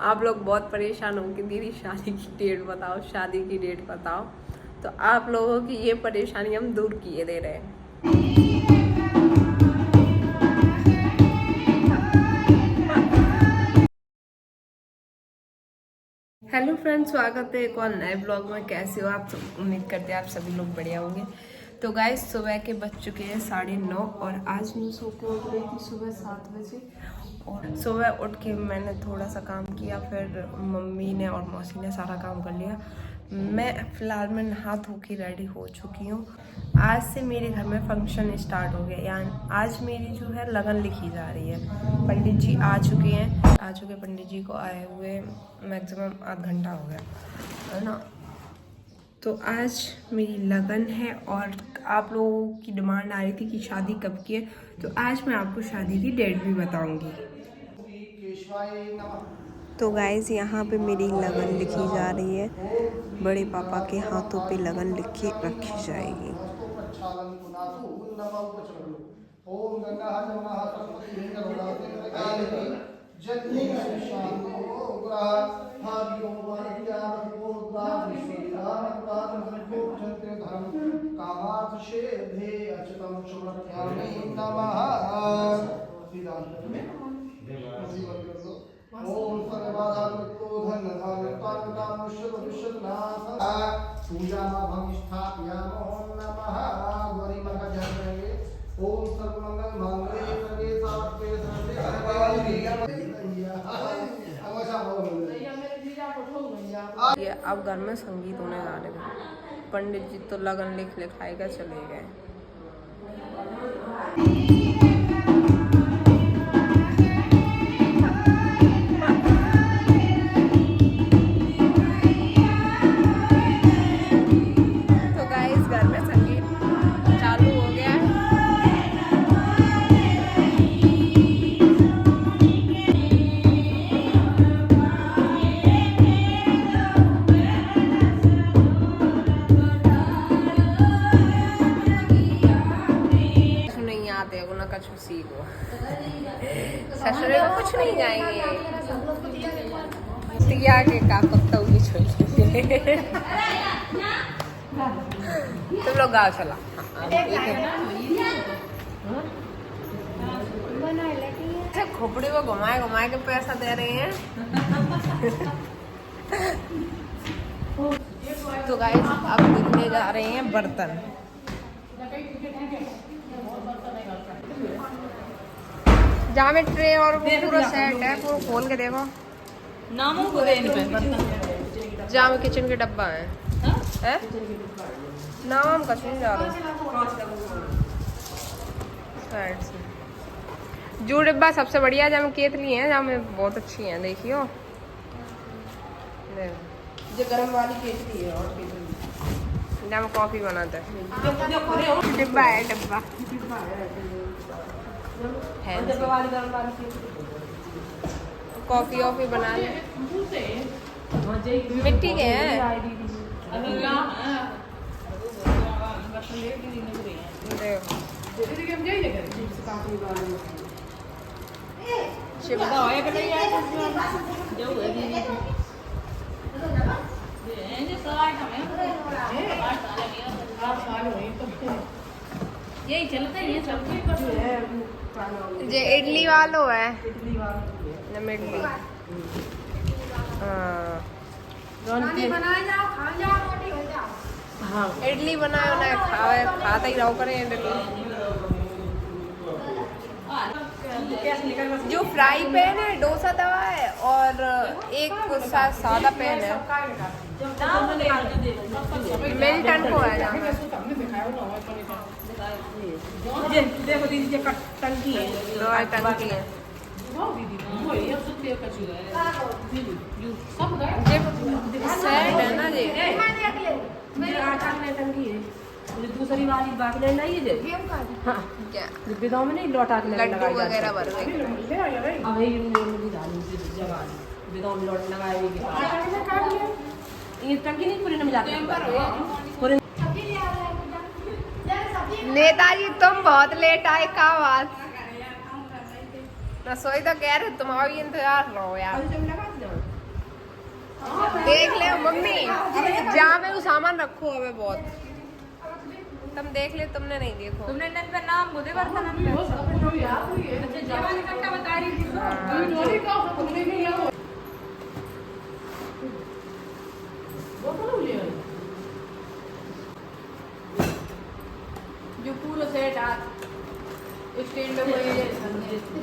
आप लोग बहुत परेशान हो कि दीदी शादी की डेट बताओ, शादी की डेट बताओ। तो आप लोगों की ये परेशानी हम दूर किए दे रहे हैं। हेलो फ्रेंड्स, स्वागत है एक और नए ब्लॉग में। कैसे हो आप सब? उम्मीद करते हैं आप सभी लोग बढ़िया होंगे। तो गाइस, सुबह के बज चुके हैं 9:30 और आज मैं सो के उठ रही थी सुबह 7 बजे। और सुबह उठ के मैंने थोड़ा सा काम किया, फिर मम्मी ने और मौसी ने सारा काम कर लिया। मैं फ़िलहाल में नहा धो के रेडी हो चुकी हूँ। आज से मेरे घर में फंक्शन स्टार्ट हो गया, यानी आज मेरी जो है लगन लिखी जा रही है। पंडित जी आ चुके पंडित जी को आए हुए मैक्सिमम आध घंटा हो गया है ना। तो आज मेरी लगन है और आप लोगों की डिमांड आ रही थी कि शादी कब की है, तो आज मैं आपको शादी की डेट भी बताऊंगी। तो गाइस, यहाँ पे मेरी लगन लिखी जा रही है। बड़े पापा के हाथों पे लगन लिख के रखी जाएगी। ओम गंगा जमुना सरस्वती जगनी कामार्थ शेधे अच्युतम सुमत्यामि नमः। ओम सर्वबाधामुक्तो धन धान तान काम शुभ विश्वनाथ पूजा भंग स्थापयामो नमः। गौरी मां का ध्यान करेंगे। ओम सर्वमंगल मांगल्ये सर्वे सात्वे सर्वे ये अब घर में संगीत होने जा रहे थे। पंडित जी तो लगन लिख लिखाएगा चले गए। तो गाइस, घर में संगीत चालू हो गया है। कुछ सीखो, ससुरे को कुछ नहीं जाएंगे। तिया के का कुत्ता भी छोड़ तुम लोग गाँव चला। खोपड़ी को घुमाए घुमाए के पैसा दे रहे हैं। तो गाइस, अब दिखने जा रहे हैं बर्तन। जहाँ में ट्रे और वो पूरा सेट है, पूरा खोल के देखो। नामों को दे इन पे जहाँ में किचन के डब्बा है, हैं? नाम का चीज जा रहा जो डिब्बा सबसे बढ़िया, जहाँ में केतली है, जहाँ में बहुत अच्छी है। देखियो, जो गरम वाली केतली है और केतली जहाँ में कॉफी बनाते हैं। डिब्बा है, डिब्बा कॉफी वॉफी बना ले। मिट्टी के हैं। यही चलता है, ये सब जे इडली वालो है, इडली वाला न इडली। हाँ, इडली बनाए ना खावे, खाता ही रहो करें इडली। जो फ्राई पैन है, डोसा तवा है और एक सादा पैन है। मिल्टन को है देखो दीदी, टंकी है, टंकी है। सेट है ना जी। टंकी है दूसरी वाली बाकी नहीं है। हाँ, क्या विदाओं में नहीं लौटा के लड्डू वगैरह भर गए। विदाओं में लौट लगाए ये टंकी नहीं पूरे में जाते। नेताजी, तुम बहुत लेट आए। का बात रसोई तो कह रहे, तुम्हारा भी इंतजार रहो यार। देख ले मम्मी, जहाँ में वो सामान रखो हमें बहुत। तुम देख ले, तुमने नहीं देखो। तुमने नन पे नाम बोले बर्तन पे अच्छा जवानी कट्टा बता रही थी जो पूरा सेट आ स्टैंड पे कोई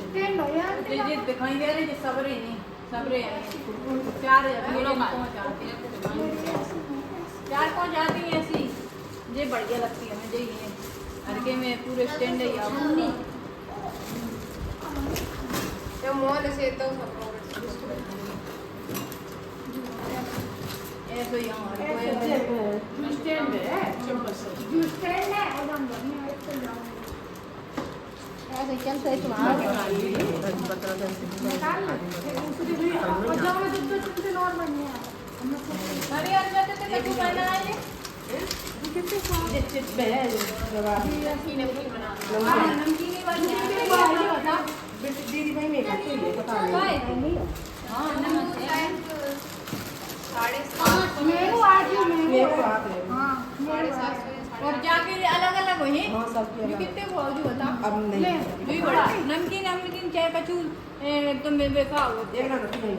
स्टैंड हो यार ये दिखाई दे रही है सबरे नहीं सबरे चार पांच आती है ऐसी ये बढ़िया लगती है मुझे ये हरके में पूरे स्टैंड है यार तो मॉल से तो ऐसे यहाँ स्टैंड है जो स्टैंड है एकदम बढ़िया है तो जाओ ऐसे चलते है तुम्हारा निकाल ले और जाओ में दूध तुमसे नॉर्मल नहीं है अरे यार जाते थे कभी बना है कितने स्वाद चिप्स है लगा सीने कोई बना नमकीन वाली बता दीदी भाई मेरे को ये पता नहीं हां नमस्कार 7:30 मेरे आज मेरे को आते हैं हां 7:30 और जाके अलग अलग हुई हां सब ये कितने भाव जी बता अब नहीं ये बड़ा नमकीन नमकीन चाय कचूर एकदम बेकार होते एक ना नहीं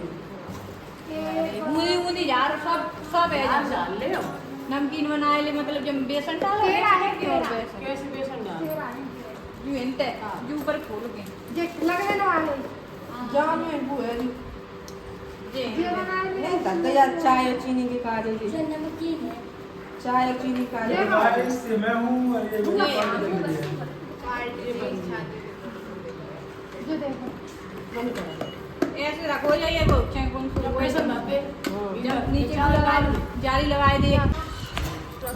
मुझे मुझे यार सब है डाल ले नमकीन बनाए ले मतलब जब बेसन डालो तेरा है और तेरा बेसन कैसे बेसन डाल जो इंते जो ऊपर खोल के जे लगने वाले जान में वो है जी जे बनाए नहीं तब तो यार चाय और चीनी के काजे ली नमकीन है चाय और चीनी काजे से मैं हूँ और ये जो देखो ऐसे रखो जाइए वो चाहे कौन सा पैसा ना पे जब नीचे लगा जाली लगाए दे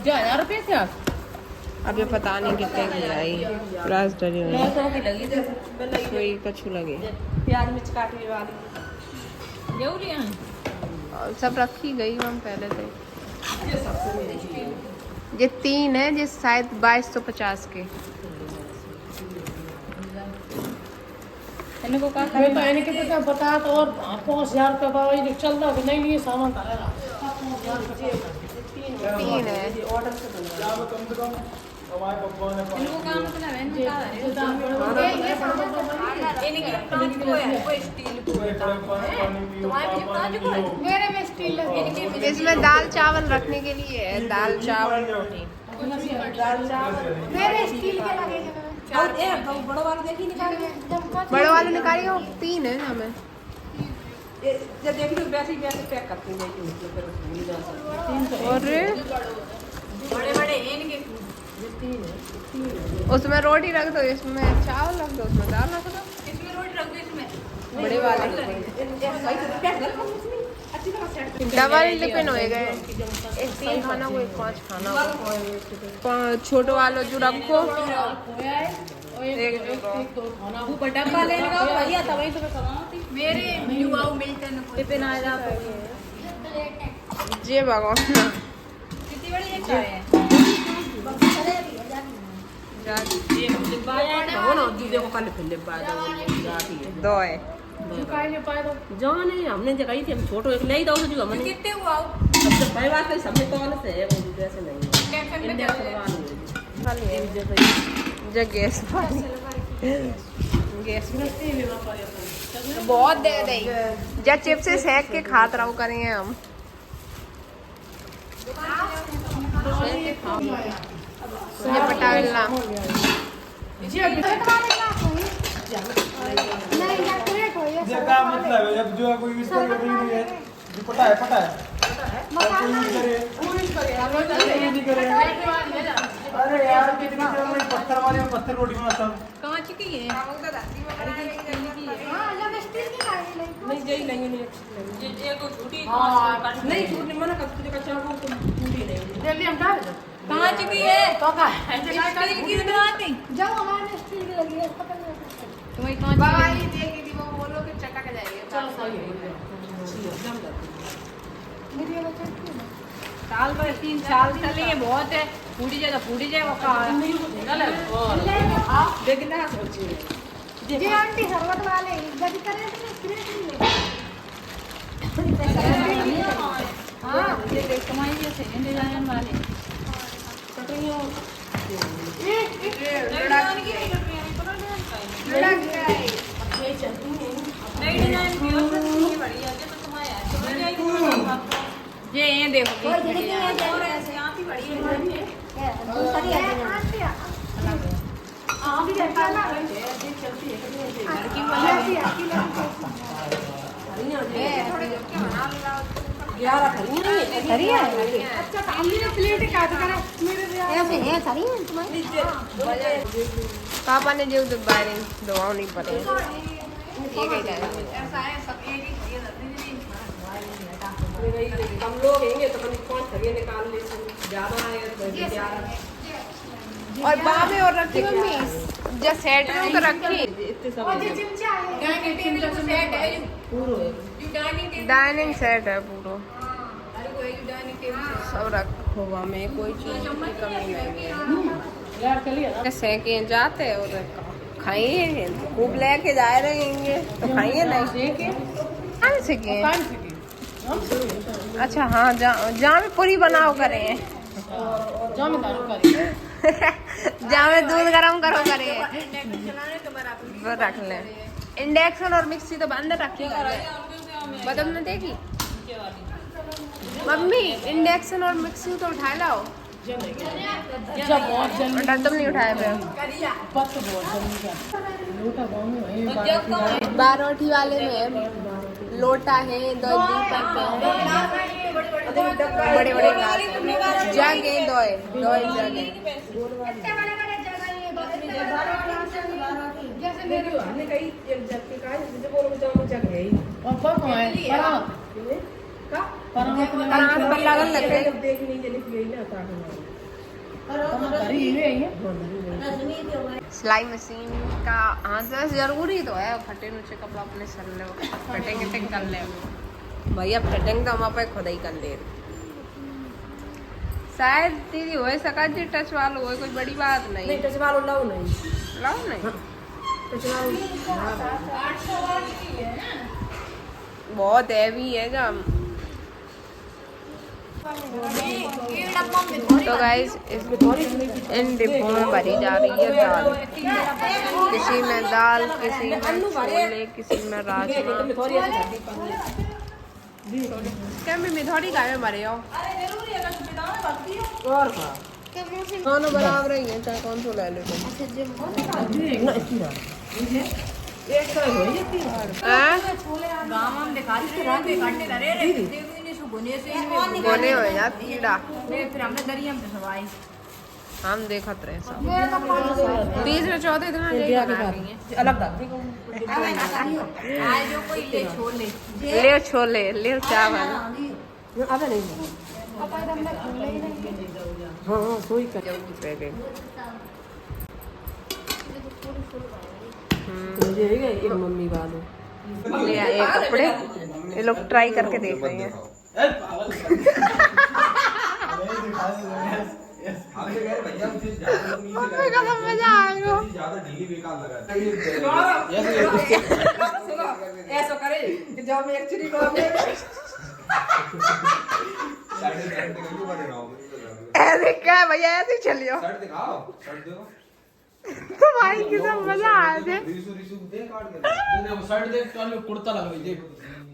1000 रुपए से आप अब ये पता नहीं कितने की आई प्राइस डरी हुई 900 की लगी तो कोई कछु लगे प्याज मिर्च काटने वाली जरूरी है सब रखी गई हम पहले से। ये 3 है, ये शायद 2250 के। इन्हें को का मैं तो इनके पता बता तो और 5000 रुपये बाबा ये चल रहा नहीं लिए सामान तारा 3 है। ऑर्डर से बन क्या कम से कम हमारे पप्पा ने इनको काम करना है इनकी कांच को है कोई स्टील को तुम्हारे पीछे कांच को है मेरे में स्टील लगे इनके इसमें दाल चावल रखने के लिए है, दाल चावल रोटी। दाल चावल मेरे स्टील के लगे हैं और ए बड़ा वाला देखी निकाल के बड़े वाले निकालिए, 3 है ना हमें। ये जब देखी तो वैसे ही पैक करते हैं कि फिर भूल जा सकते और बड़े बड़े इनके उसमें रोटी रख दो, इसमें चावल रख दो, उसमें दाल रख दो। इसमें रोटी रख दो इसमें बड़े वाले डबल डिपेंड हो गए, एक 3 खाना को, एक 5 खाना को। छोटो वालो जो रखो वो बड़ा वाले लगा भैया तभी तो कमाती मेरे युवाओं मिलते हैं टिफिन आया जे भगवान कितनी बड़ी एक चाय है हो ना जी देखो कल फिर ले बाद जाती है 2 है। जो नहीं हमने जगह थी हम छोटो एक ले दो जो हमने कितने हुआ अब जब भाई बात है सबने तो वाले से है वो जैसे नहीं कैफे में इंडिया चले करवा जो गैस गैस बहुत दे दे जब चिप्स से सेक के खात रहो करेंगे हम। ये पटाला नहीं डेकोरेट हो ये ये क्या मतलब है जब जो कोई यूज करे नहीं है जो पता है कोई यूज करे अरे यार कितनी में पत्थर वाले में पत्थर रोटी बनाता हूं कांच की है हां जब स्टील की लागे नहीं जई नहीं नहीं ये को झूठी नहीं छूट नहीं मना कर तुझे कच्चा को तुम पूरी नहीं जल्दी हम डाल दो कांच की है तो का स्टील की बनाती जब हमारे स्टील की लगी है पता नहीं तुम्हारी कांच बाबाई देगी थी वो बोलो कि चटक जाएगी। चलो सही है मेरी वाला चटनी है साल पर 3 साल चले ये बहुत है फूटी जाए वो का देखना सोचिए जी आंटी शरबत वाले गदी करे थे क्रिएट नहीं हाँ ये देख कमाई जैसे हैं डिजाइन वाले कटोरियों नई डिजाइन की और ये बढ़िया जो तो कमाया ये देखो यहाँ की बढ़िया पापा ने जो बाहर दवाओं नहीं पड़े हम लोग हैंगे तो कौन खरीदे निकाल ले ज्यादा है तो 11 और बाबे और रखी मम्मी जो सेट में तो रखी डाइनिंग सेट है पूरा सब रखो में कोई चीज की कमी नहीं है सेके जाते और खाइए खूब लेके जा रहेंगे तो खाइए नहीं खाने सीखे अच्छा हाँ जहाँ में पूरी बनाओ करें जहाँ में दूध गरम करो करे वो रख ले इंडक्शन और मिक्सी तो बंद रखी बदम ने देखी मम्मी इंडक्शन और मिक्सी तो उठा लाओ डरदम नहीं उठाया बारोठी वाले में लोटा है दो दीपक है बड़े बड़े जग है दो जग है लगन लग सिलाई मशीन का हाँ जरूरी तो है फटे नीचे कपड़ा अपने सर ले फिटिंग कर ले भैया फिटिंग तो हम आप खुद ही कर ले शायद दीदी हो सका जी टच वालो हो कोई बड़ी बात नहीं टच वालो लाओ नहीं टच वालो बहुत हैवी है जब तो गाइस इन डिब्बों में भरी जा रही है दाल किसी में दाल किसी में छोले किसी में राजमा क्या मैं मिथौड़ी का में भरे हो और खाना बना रही है चाहे कौन सा ले लो बोले हो यार कीड़ा फिर हमने दरिया में सवाई हम देखत रहे सब बीच में चौथे दिन अलग आज जो कोई ले छोले ले छोले ले चावल अबे नहीं हाँ सोई कर मुझे एक मम्मी वालों ले आए कपड़े ये लोग ट्राई करके देख रहे हैं मजा आएगा ऐसा करे कि जब मैं एक्चुअली को ऐसे क्या है भैया ऐसे ही चलियो तुम्हारी किस्म मजा आया थे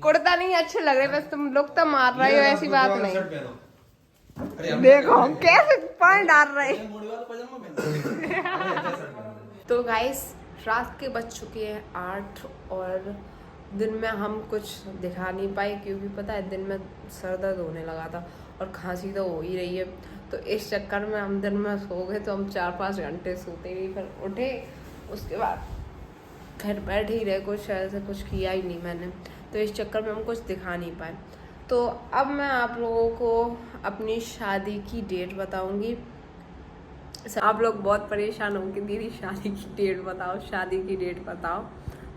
कुर्ता नहीं अच्छे लग रहे बस तुम लोग तो मार रहे हो ऐसी बात नहीं देखो कैसे पानी डाल रहे तो गाइस रात के बज चुके हैं 8 और दिन में हम कुछ दिखा नहीं पाए क्योंकि पता है दिन में सर दर्द होने लगा था और खांसी तो हो ही रही है तो इस चक्कर में हम दिन में सो गए तो हम 4-5 घंटे सोते ही फिर उठे उसके बाद फिर बैठे ही रहे कुछ ऐसे कुछ किया ही नहीं मैंने तो इस चक्कर में हम कुछ दिखा नहीं पाए तो अब मैं आप लोगों को अपनी शादी की डेट बताऊंगी आप लोग बहुत परेशान होंगे दीदी शादी की डेट बताओ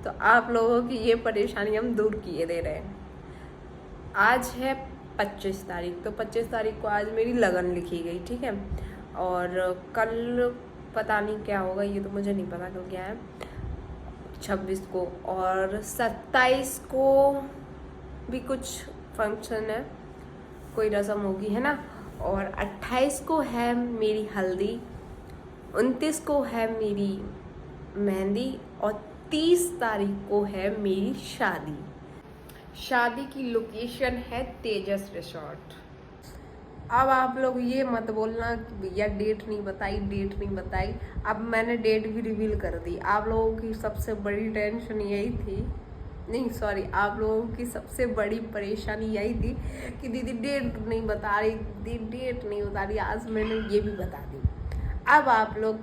तो आप लोगों की ये परेशानी हम दूर किए दे रहे हैं आज है 25 तारीख तो 25 तारीख को आज मेरी लगन लिखी गई ठीक है और कल पता नहीं क्या होगा ये तो मुझे नहीं पता कल क्या है 26 को और 27 को भी कुछ फंक्शन है, कोई रस्म होगी, है ना। और 28 को है मेरी हल्दी, 29 को है मेरी मेहंदी और 30 तारीख को है मेरी शादी। शादी की लोकेशन है तेजस रिसोर्ट। अब आप लोग ये मत बोलना कि भैया डेट नहीं बताई, डेट नहीं बताई। अब मैंने डेट भी रिवील कर दी। आप लोगों की सबसे बड़ी टेंशन यही थी, नहीं सॉरी, आप लोगों की सबसे बड़ी परेशानी यही थी कि दीदी डेट नहीं बता रही, दीदी डेट नहीं बता रही। आज मैंने ये भी बता दी। अब आप लोग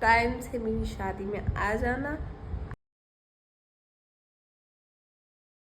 टाइम से मेरी शादी में आ जाना